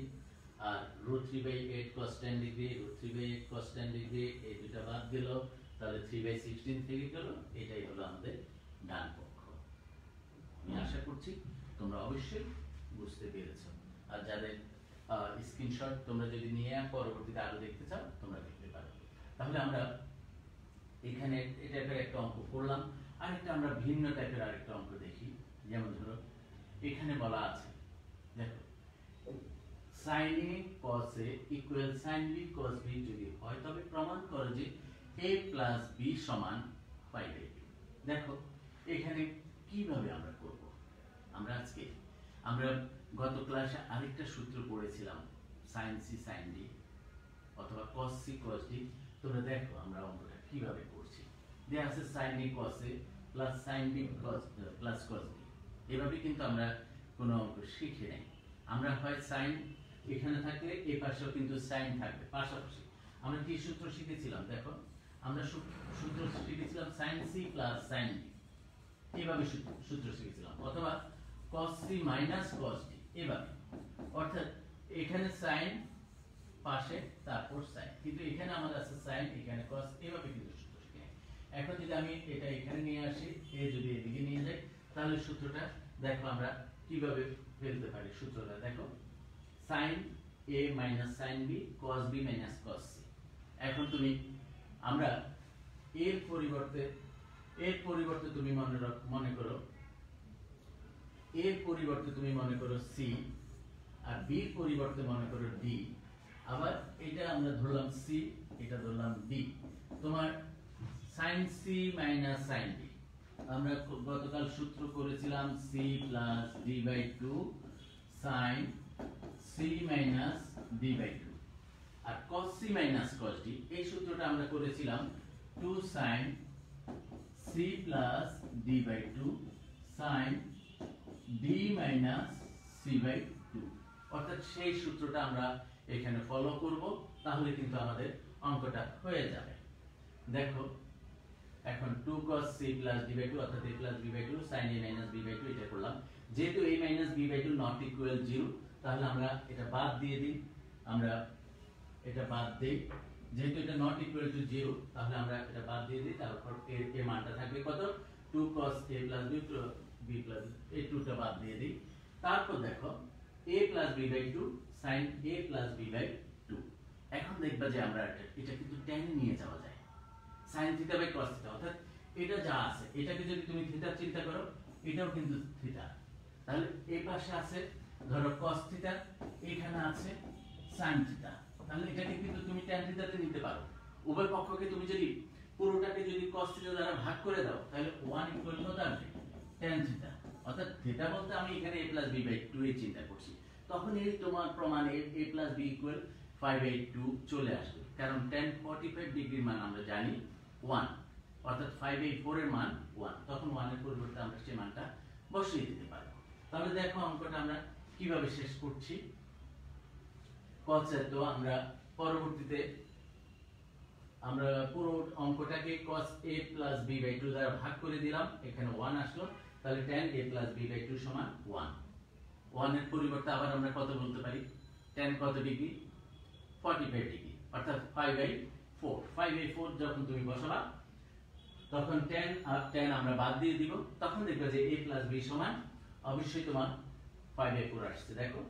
আর √3/8 cos 10 ডিগ্রি √3/8 cos 10 ডিগ্রি এই দুটো বাদ গেল তাহলে 3/16 থেকে গেল এটাই হলো আমাদের ডান পক্ষ আমি আশা করছি তোমরা অবশ্যই বুঝতে পেরেছো আর যাদের স্ক্রিনশট তোমরা যদি নিয়ে পরবর্তীতে আরো দেখতে চাও তোমরা দেখতে পারো তাহলে আমরা এখানে এটা একটা অঙ্ক করলাম আরেকটা আমরা ভিন্ন টাইপের আরেকটা অঙ্ক দেখি যেমন ধরো এখানে বলা আছে দেখো sin a cos a equal sin b cos b যদি হয় তবে প্রমাণ করো যে a plus b সমান π/2 দেখো এখানে কিভাবে আমরা করব আমরা গত ক্লাসে আরেকটা সূত্র পড়েছিলাম sin c sin d অথবা cos c cos d তোমরা দেখো আমরা অঙ্কটা কিভাবে করছি দেয়া আছে sin a cos a plus sin b cos plus cos b এভাবে কিন্তু আমরা কোনো অঙ্ক শিখি নাই আমরা হয় sin এখানে থাকলে এই পাশেও কিন্তু sin থাকবে পাশাপাশি আমরা কি সূত্র শিখেছিলাম দেখো আমরা সূত্র শিখেছিলাম sin c plus sin d এভাবে সূত্র শিখেছিলাম অথবা cos c minus cos d এভাবে অর্থাৎ এখানে sin পাশে তারপর sin কিন্তু এখানে আমাদের আছে sin এখানে cos এভাবে কিন্তু সূত্র শিখে এখন যদি আমি এটা এখানে নিয়ে আসি এ যদি এদিকে নিয়ে যাই তাহলে সূত্রটা দেখো আমরা কিভাবে ফেলতে পারি সূত্রটা দেখো sin a minus sin b cos b minus cos c এখন তুমি আমরা এর পরিবর্তে তুমি মনে করো এর পরিবর্তে তুমি মনে করো সি, আর বির পরিবর্তে মনে করো ডি, আবার এটা আমরা ধরলাম সি, এটা ধরলাম ডি। তোমার sin c minus sin d, আমরা গতকাল সূত্র করেছিলাম c plus d by 2 sin c minus d by 2, আর cos c minus cos d এই সূত্রটা আমরা করেছিলাম 2 sin c plus d by 2 sin d minus c by 2, অর্থাৎ সেই সূত্রটা আমরা এখানে ফলো করব, তাহলে কিন্তু আমাদের অঙ্কটা হয়ে যাবে। দেখো এখন 2 cos c plus d by 2 অর্থাৎ a plus b by 2 sin a minus b by 2 এটা করলাম। যেহেতু a minus b by 2 not equal 0, তাহলে আমরা এটা বাদ দিয়ে দিই, আমরা এটা বাদ দেই। যেহেতু এটা not equal to 0, তাহলে আমরা এটা বাদ দিয়ে দিই। তারপর এর মানটা থাকবে কত? 2 cos a plus b plus এই 2টা বাদ দিয়ে দিই। তারপর দেখো a plus b by 2 sin a plus b by 2। এখন দেখবা যে আমরা এটা কিন্তু টেনে নিয়ে যাওয়া যায় sin theta by cos theta, অর্থাৎ এটা যা আছে এটাকে যদি তুমি থিটা চিন্তা করো, এটাও কিন্তু থিটা। তাহলে এই পাশে আছে ধরো cos থিটা, এখানে আছে sin থিটা, তাহলে এটাকে কিন্তু তুমি tan থিটাতে নিতে পারো। উভয় পক্ষকে তুমি যদি পুরোটাকে যদি cos থিটা দ্বারা ভাগ করে দাও, তাহলে 1 ইকুয়াল কত আসবে? tan theta. অর্থাৎ থিটা বলতে আমি এখানে a plus b by 2 এর চিন্তা করছি, তখন এই তোমার প্রমাণে a plus b equal 5/2 চলে আসবে, কারণ tan 45 ডিগ্রির মান আমরা জানি 1, অর্থাৎ 5/4 এর মান 1, তখন 1 এর পরিবর্তে আমরা সেই মানটা বসিয়ে দিতে পারব। তাহলে দেখো অঙ্কটা আমরা কিভাবে শেষ করছি। তো আমরা পরবর্তীতে আমরা পুরো অঙ্কটাকে cos a plus b by 2 দ্বারা ভাগ করে দিলাম, এখানে 1 আসলো, তাহলে tan a plus b by 2 সমান 1। 1 এর পরিবর্তে আবার আমরা কত বলতে পারি? tan কত ডিগ্রি? 45 ডিগ্রি, অর্থাৎ 5/4। 5/4 যখন তুমি বসাবা, তখন tan আর tan আমরা বাদ দিয়ে দিব, তখন দেখবে যে a plus b সমান অবশ্যই তোমার 5/4 আসছে। দেখো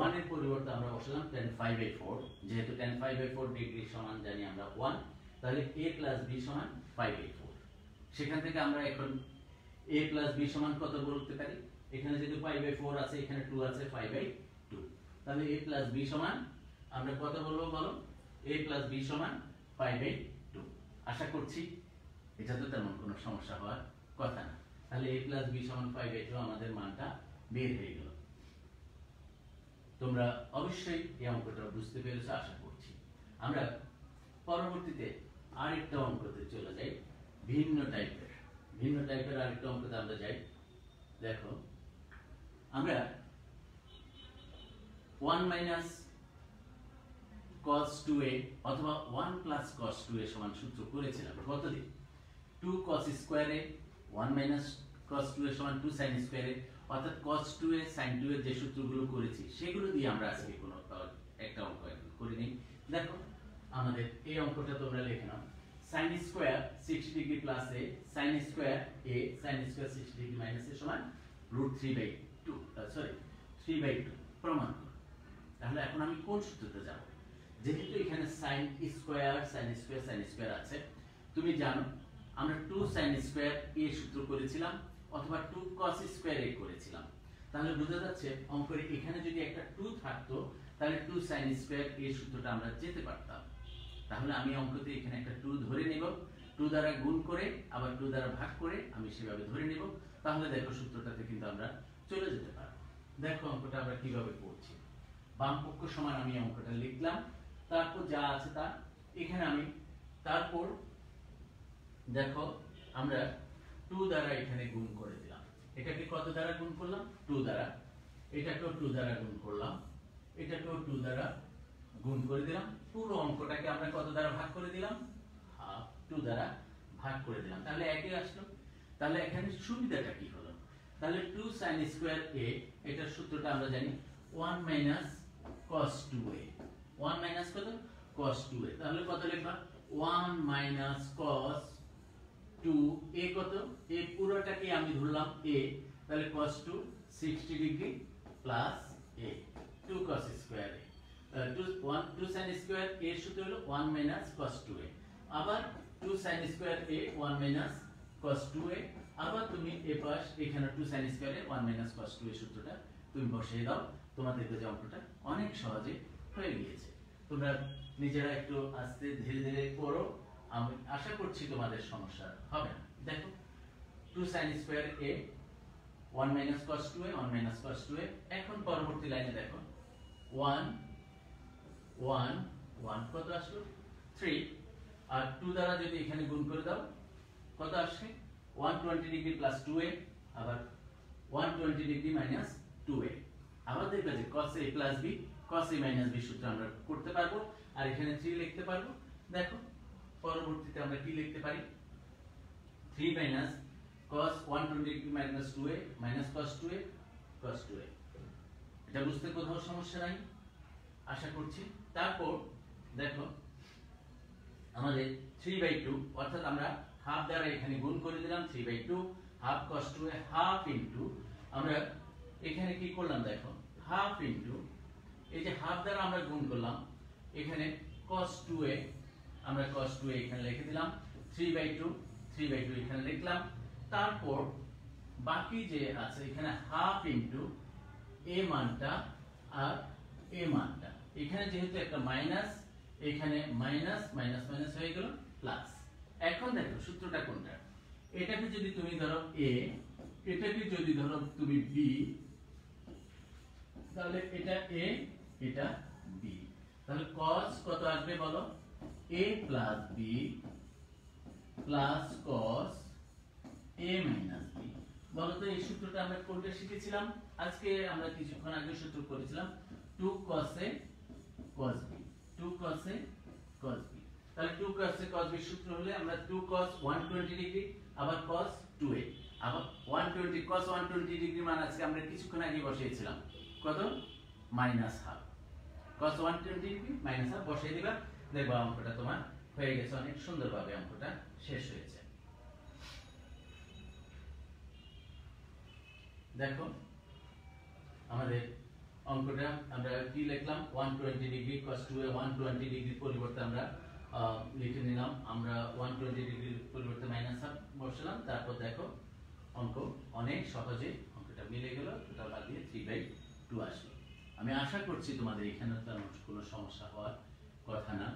1 এর পরিবর্তে আমরা বসালাম tan 5/4, যেহেতু tan 5/4 ডিগ্রি সমান জানি আমরা 1, তাহলে a plus b সমান 5/4। সেখান থেকে আমরা এখন a plus b সমান কত বলতে পারি? এখানে যেহেতু 5/4 আছে, এখানে 2 আছে, 5/2, তাহলে a plus b সমান আমরা কত বলবো বলো? a plus b সমান 5/2। আশা করছি এটা তো তেমন কোনো সমস্যা হওয়ার কথা না। তাহলে a plus b সমান 5/2 আমাদের মানটা বের হয়ে গেল। তোমরা অবশ্যই এই অঙ্কটা বুঝতে পেরেছো আশা করছি। আমরা পরবর্তীতে আরেকটা অঙ্কতে চলে যাই, ভিন্ন টাইপের আরেকটা অঙ্কতে আমরা যাই। দেখো আমরা 1 minus cos 2a অথবা 1 plus cos 2a সমান সূত্র করেছিলাম কতদিন? 2 cos square a 1 minus cos 2a সমান 2 sin স্কয়ার a, অর্থাৎ cos 2a sin 2a যে সূত্রগুলো করেছি সেগুলো দিয়ে আমরা আজকে কোনো একটা অঙ্ক করে নিই। দেখো আমাদের এই অঙ্কটা তোমরা লিখে নাও, sin square 60 degree plus a sin square a sin square 60 degree minus a সমান √3/2 প্রমাণ করো। তাহলে এখন আমি কোন সূত্রতে যাব? যেহেতু এখানে sin স্কয়ার আছে, তুমি জানো আমরা 2 sin স্কয়ার a সূত্র করেছিলাম অথবা 2 cos স্কয়ার a করেছিলাম, তাহলে বোঝা যাচ্ছে অঙ্কের এখানে যদি একটা 2 থাকতো, তাহলে 2 sin স্কয়ার a সূত্রটা আমরা যেতে পারতাম। তাহলে আমি অঙ্কতে এখানে একটা 2 ধরে নেব, 2 দ্বারা গুণ করে আবার 2 দ্বারা ভাগ করে আমি সেভাবে ধরে নেব, তাহলে দেখো সূত্রটাতে কিন্তু আমরা চলে যেতে পারবো। দেখো অঙ্কটা আমরা কিভাবে করছি। বাম পক্ষ সমান আমি অঙ্কটা লিখলাম, তারপর যা আছে তা এখানে আমি, তারপর দেখো আমরা 2 দ্বারা এখানে গুণ করে দিলাম। এটাকে কত দ্বারা গুণ করলাম? 2 দ্বারা। এটাকেও 2 দ্বারা গুণ করলাম, এটাকেও 2 দ্বারা গুণ করে দিলাম। পুরো অঙ্কটাকে আমরা কত দ্বারা ভাগ করে দিলাম? হাফ 2 দ্বারা ভাগ করে দিলাম। তাহলে একই আসলো। তাহলে এখানে সুবিধাটা কি হলো? তাহলে 2 sin স্কয়ার a, এটার সূত্রটা আমরা জানি 1 minus cos 2a। 1 minus কত? cos 2a। তাহলে কত লিখবা? 1 minus cos 2a কত? a পুরোটাকে আমি ধরলাম a, তাহলে cos 2 60 degree plus a 2 cos square a। 2 sin square a এর সূত্র হলো 1 মাইনাস cos 2a, আবার 2 sin square a 1 minus cos 2a, আবার তুমি এই পাশ এখানে 2 sin square a 1 minus cos 2a সূত্রটা তুমি বসিয়ে দাও, তোমাদের দেখবে অঙ্কটা অনেক সহজে হয়ে গিয়েছে। তোমরা নিজেরা একটু আস্তে ধীরে ধীরে করো, আমি আশা করছি তোমাদের সমস্যা হবে না। দেখো 2 sin square a 1 minus cos 2a 1 minus cos 2a, এখন পরবর্তী লাইনে দেখো 1 1 1 কত আসলো 3, আর 2 দ্বারা যদি এখানে গুণ করে দাও কত আসে 120 ডিগ্রি প্লাস 2a, আবার 120 ডিগ্রি মাইনাস 2a, আবার দেখবে যে cos a plus b cos a minus b সূত্র আমরা করতে পারবো, আর এখানে 3 লিখতে পারবো। দেখো পরবর্তীতে আমরা কি লিখতে পারি 3 minus cos 120 degree minus 2a minus cos 2a cos 2a। এটা বুঝতে কোথাও সমস্যা নাই আশা করছি। তারপর দেখো আমাদের 3/2, অর্থাৎ আমরা হাফ দ্বারা এখানে গুণ করে দিলাম 3/2, half cos 2a half into আমরা এখানে কি করলাম দেখো হাফ ইনটু এই যে হাফ দ্বারা আমরা গুণ করলাম এখানে cos 2a, আমরা cos 2a এখানে লিখে দিলাম 3/2 এখানে লিখলাম। তারপর বাকি যে আছে এখানে হাফ ইনটু a মানটা আর a মানটা, এখানে যেহেতু একটা মাইনাস এখানে মাইনাস মাইনাস মাইনাস হয়ে গেল প্লাস। এখন দেখো সূত্রটা কোনটা, এটাকে যদি তুমি ধরো a, এটাকে যদি ধরো তুমি b, তাহলে এটা a এটা b, তাহলে cos কত আসবে বলো a plus b plus cos a minus b। বলো তো এই সূত্রটা আমরা কোনটা শিখেছিলাম আজকে, আমরা কিছুক্ষণ আগে সূত্র করেছিলাম 2 cos a cos b, 2 cos a cos b। তাহলে 2 cos a cos b সূত্র হলে আমরা 2 cos 120 ডিগ্রি আবার cos 2a, আবার 120 cos 120 ডিগ্রি মান আজকে আমরা কিছুক্ষণ আগে বসিয়েছিলাম কত minus half, cos 120 degree minus half বসিয়ে দিবা, দেখবা অঙ্কটা তোমার হয়ে গেছে, অনেক সুন্দরভাবে অঙ্কটা শেষ হয়েছে। দেখো আমাদের অঙ্কটা আমরা কি লিখলাম 120 ডিগ্রি cos 2a 120 ডিগ্রির পরিবর্তে আমরা লিখে নিলাম, আমরা 120 ডিগ্রির পরিবর্তে মাইনাস হাফ বসালাম। তারপর দেখো অঙ্ক অনেক সহজে অঙ্কটা মিলে গেল, টোটাল বাদ দিয়ে 3/2 আসলো। আমি আশা করছি তোমাদের এখানে তেমন কোনো সমস্যা হওয়ার কথা না।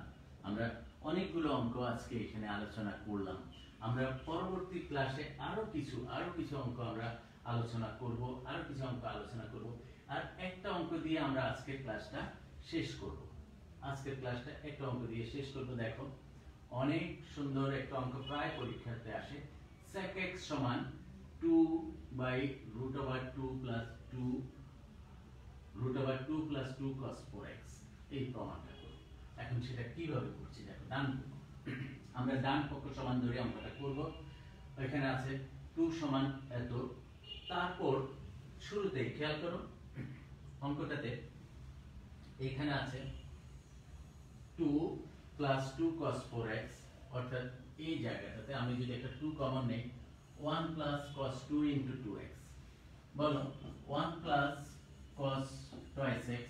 আমরা অনেকগুলো অঙ্ক আজকে এখানে আলোচনা করলাম, আমরা পরবর্তী ক্লাসে আরো কিছু অঙ্ক আমরা আলোচনা করব, আরো কিছু অঙ্ক আলোচনা করব, আর একটা অঙ্ক দিয়ে আমরা আজকের ক্লাসটা শেষ করব। আজকের ক্লাসটা একটা অঙ্ক দিয়ে শেষ করব। দেখো অনেক সুন্দর একটা অঙ্ক প্রায় পরীক্ষাতে আসে, sec x সমান 2/√2 প্লাস 2 প্লাস 2 cos 4x, এই প্রমাণটা করব। এখন সেটা কিভাবে করছি দেখো, আমরা ডান পক্ষ সমান ধরে অঙ্কটা করব। এখানে আছে 2 সমান এত, তারপর শুরুতে খেয়াল করো অঙ্কটাতে এখানে আছে 2 প্লাস 2 cos 4x, অর্থাৎ এই জায়গাটাতে আমি যদি একটা 2 কমন নেই 1 প্লাস cos 2 ইনটু 2x, বলো 1 প্লাস cos twice x,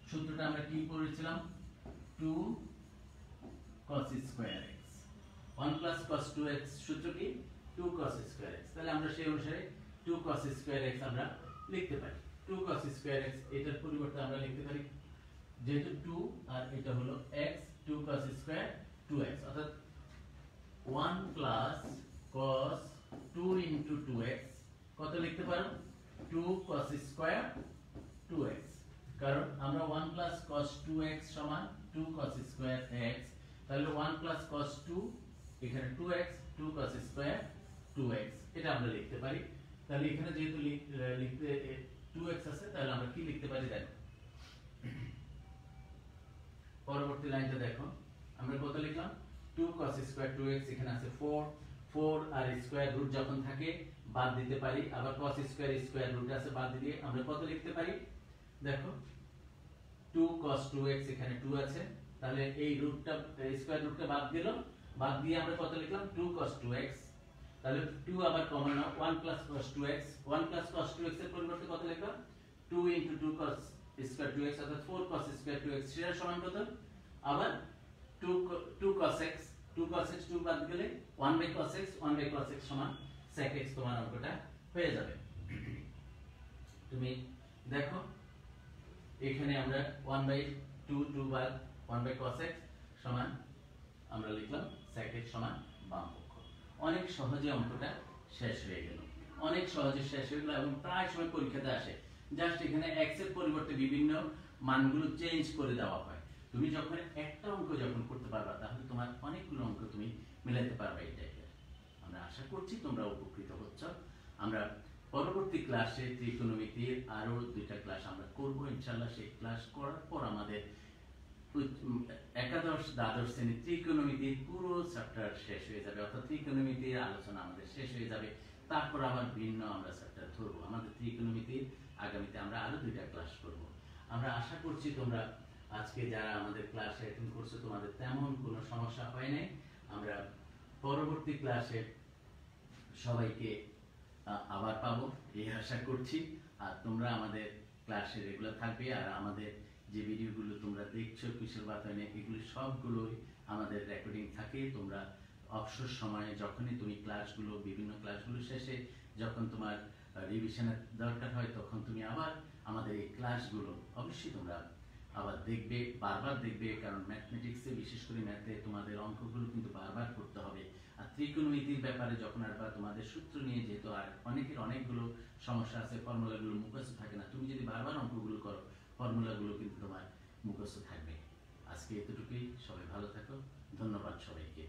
সূত্রটা আমরা কি পড়েছিলাম 2 cos square x, 1 plus cos 2x সূত্র কি 2 cos স্কয়ার x, তাহলে আমরা সেই অনুসারে 2 cos স্কয়ার x আমরা লিখতে পারি। 2 cos স্কয়ার x এটার পরিবর্তে আমরা লিখতে পারি যেহেতু 2 আর এটা হলো x 2 cos স্কয়ার 2x, অর্থাৎ 1 প্লাস cos 2 ইনটু 2x কত লিখতে পারো 2 cos স্কয়ার 2x, কারণ আমরা 1 প্লাস cos 2x সমান 2 cos স্কয়ার x, তাহলে 1 প্লাস cos 2 এখানে 2x 2 cos স্কয়ার 2x এটা আমরা লিখতে পারি। তাহলে এখানে যেহেতু লিখতে 2x আছে তাহলে আমরা কি লিখতে পারি দেখো পরবর্তী লাইনটা দেখো আমরা কত লিখলাম 2 cos স্কয়ার 2x, এখানে আছে 4 আর স্কয়ার রুট যখন থাকে বাদ দিতে পারি, আবার cos স্কয়ার রুট আছে বাদ দিয়ে আমরা কত লিখতে পারি দেখো 2 cos 2x, এখানে 2 আছে, তাহলে এই রুটটা স্কয়ার রুটটা বাদ দিয়ে আমরা কত লিখলাম 2 cos 2x, তাহলে 2 আবার কমন নাও 1 plus cos 2x, 1 plus cos 2x এর পরিবর্তে কত লিখলাম 2 ইনটু 2 cos স্কয়ার 2x অর্থাৎ 4 cos স্কয়ার 2x সেটা সমান কত? আবার 2 cos x 2 cos x 2 বাদ গেলে 1 by cos x 1 by cos x সমান sec x, তোমার অঙ্কটা হয়ে যাবে। তুমি দেখো এখানে আমরা 1 বাই 2 বাদ 1 বাই cos x সমান আমরা লিখলাম sec x সমান বাম পক্ষ। অনেক সহজে অঙ্কটা শেষ হয়ে গেল, অনেক সহজে শেষ হয়ে গেল এবং প্রায় সময় পরীক্ষাতে আসে। জাস্ট এখানে x এর পরিবর্তে বিভিন্ন মানগুলো চেঞ্জ করে দেওয়া হয়। তুমি যখন একটা অঙ্ক যখন করতে পারবা তাহলে তোমার অনেকগুলো অঙ্ক তুমি মিলাতে পারবে এই টাইপের। আমরা আশা করছি তোমরা উপকৃত হচ্ছ। আমরা পরবর্তী ক্লাসে ত্রিকোণমিতির আরো 2টা ক্লাস আমরা করব ইনশাআল্লাহ। সেই ক্লাস করার পর আমাদের একাদশ দ্বাদশ শ্রেণীর ত্রিকোণমিতির পুরো চ্যাপ্টার শেষ হয়ে যাবে, অর্থাৎ ত্রিকোণমিতির আলোচনা আমাদের শেষ হয়ে যাবে। তারপর আবার ভিন্ন আমরা চ্যাপ্টার ধরবো। আমাদের ত্রিকোণমিতির আগামীতে আমরা আরো 2টা ক্লাস করব। আমরা আশা করছি তোমরা আজকে যারা আমাদের ক্লাসে অ্যাটেন্ড করছো তোমাদের তেমন কোনো সমস্যা হয় নাই। আমরা পরবর্তী ক্লাসে সবাইকে আবার পাবো এই আশা করছি। আর তোমরা আমাদের ক্লাসে রেগুলার থাকবে। আর আমাদের যে ভিডিওগুলো তোমরা দেখছো কিশোর বাতায়নে, এগুলো সবগুলোই আমাদের রেকর্ডিং থাকে। তোমরা অবসর সময়ে যখনই তুমি ক্লাসগুলো বিভিন্ন ক্লাসগুলো শেষে যখন তোমার রিভিশনের দরকার হয় তখন তুমি আবার আমাদের এই ক্লাসগুলো অবশ্যই তোমরা আবার দেখবে, বারবার দেখবে। কারণ ম্যাথমেটিক্সে বিশেষ করে ম্যাথে তোমাদের অঙ্কগুলো কিন্তু বারবার করতে হবে। আর ত্রিকোণমিতির ব্যাপারে যখন আর তোমাদের সূত্র নিয়ে যেহেতু আর অনেকের অনেকগুলো সমস্যা আছে, ফর্মুলাগুলো মুখস্থ থাকে না। তুমি যদি বারবার অঙ্কগুলো করো ফর্মুলাগুলো কিন্তু তোমার মুখস্থ থাকবে। আজকে এতটুকুই, সবাই ভালো থাকো, ধন্যবাদ সবাইকে।